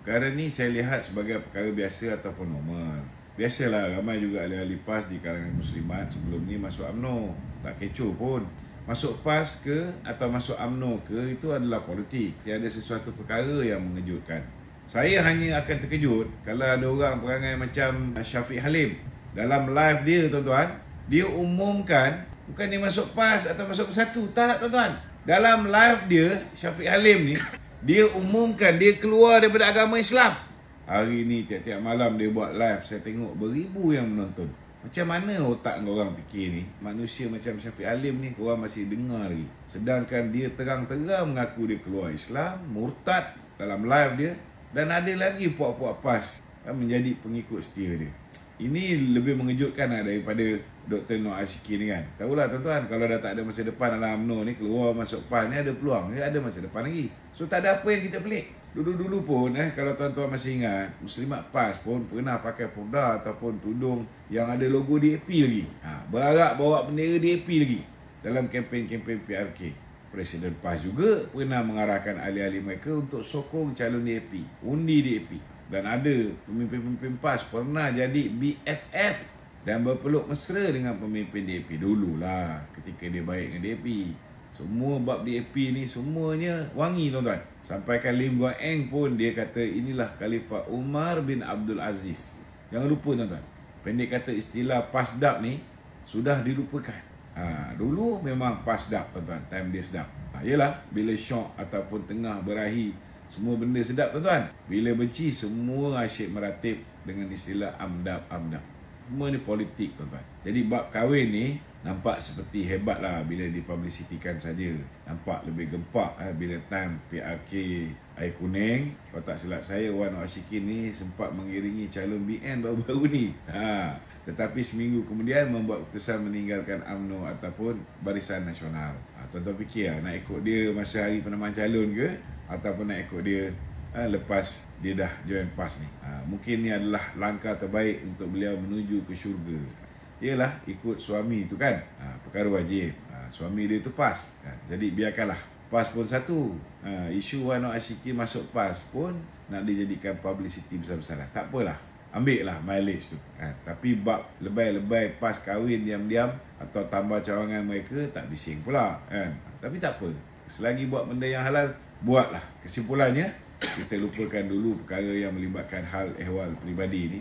perkara ni saya lihat sebagai perkara biasa ataupun normal. Biasalah, ramai juga ahli-ahli PAS di kalangan muslimat sebelum ni masuk UMNO. Tak kecoh pun. Masuk PAS ke atau masuk UMNO ke, itu adalah politik. Tiada sesuatu perkara yang mengejutkan. Saya hanya akan terkejut kalau ada orang perangai macam Syafiq Halim. Dalam live dia, tuan-tuan, dia umumkan bukan dia masuk PAS atau masuk Bersatu. Tak, tuan-tuan. Dalam live dia, Syafiq Halim ni, dia umumkan dia keluar daripada agama Islam. Hari ni tiap-tiap malam dia buat live, saya tengok beribu yang menonton. Macam mana otak korang fikir ni? Manusia macam Syafiq Halim ni korang masih dengar lagi. Sedangkan dia terang-terang mengaku dia keluar Islam, murtad dalam live dia. Dan ada lagi puak-puak PAS menjadi pengikut setia dia. Ini lebih mengejutkan daripada Dr. Noor Ashiki ni kan. Tahulah tuan-tuan, kalau dah tak ada masa depan dalam UMNO ni, keluar masuk PAS ni ada peluang. Dia ada masa depan lagi. So tak ada apa yang kita pelik. Dulu-dulu pun kalau tuan-tuan masih ingat, Muslimat PAS pun pernah pakai purda ataupun tudung yang ada logo DAP lagi. Berarak bawa bendera DAP lagi dalam kempen-kempen PRK. Presiden PAS juga pernah mengarahkan ahli-ahli mereka untuk sokong calon DAP, undi DAP. Dan ada pemimpin-pemimpin PAS pernah jadi BFF dan berpeluk mesra dengan pemimpin DAP. Dululah ketika dia baik dengan DAP. Semua bab DAP ni semuanya wangi, tuan-tuan. Sampaikan Lim Guan Eng pun dia kata inilah Khalifah Umar bin Abdul Aziz. Jangan lupa, tuan-tuan. Pendek kata istilah PASDAP ni sudah dilupakan. Dulu memang PASDAP, tuan-tuan. Time dia sedap. Yelah, bila syok ataupun tengah berahi, semua benda sedap, tuan-tuan. Bila benci, semua asyik meratib dengan istilah AMDAP. Semua ni politik, tuan-tuan. Jadi bab kahwin ni nampak seperti hebat lah bila dipublisitikan saja. Nampak lebih gempak bila time PRK Air Kuning. Kalau tak silap saya, Wan Noor Ashiki ni sempat mengiringi calon BN baru-baru ni. Tetapi seminggu kemudian membuat keputusan meninggalkan UMNO ataupun Barisan Nasional. Tuan-tuan fikir nak ikut dia masa hari penamaan calon ke, ataupun nak ikut dia lepas dia dah join PAS ni. Mungkin ni adalah langkah terbaik untuk beliau menuju ke syurga. Ialah ikut suami tu kan, perkara wajib. Suami dia tu PAS. Jadi biarkanlah. PAS pun satu. Isu Wan Noor Ashiki masuk PAS pun nak dijadikan publicity besar-besaran. Tak apalah. Ambil lah mileage tu. Tapi bab lebay-lebay PAS kahwin diam-diam atau tambah cawangan mereka, tak bising pula kan. Tapi tak apa. Selagi buat benda yang halal, buatlah. Kesimpulannya, kita lupakan dulu perkara yang melibatkan hal ehwal peribadi ni.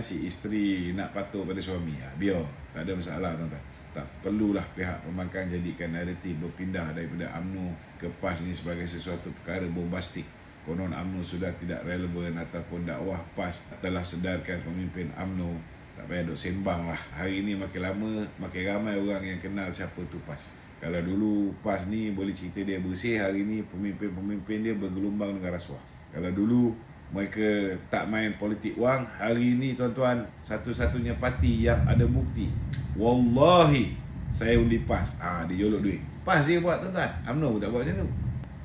Si isteri nak patuh pada suami, biar. Tak ada masalah, tuan-tuan. Tak perlulah pihak pembangkang jadikan naratif berpindah daripada UMNO ke PAS ni sebagai sesuatu perkara bombastik. Konon UMNO sudah tidak relevan ataupun dakwah PAS telah sedarkan pemimpin UMNO. Tak payah duk sembang lah. Hari ni makin lama, makin ramai orang yang kenal siapa tu PAS. Kalau dulu PAS ni boleh cerita dia bersih, hari ni pemimpin-pemimpin dia bergelumbang dengan rasuah. Kalau dulu mereka tak main politik wang, hari ni tuan-tuan, satu-satunya parti yang ada bukti, wallahi saya undi PAS, dia jolok duit. PAS dia buat, tuan-tuan. UMNO pun tak buat macam tu.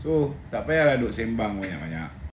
So tak payahlah duk sembang banyak-banyak.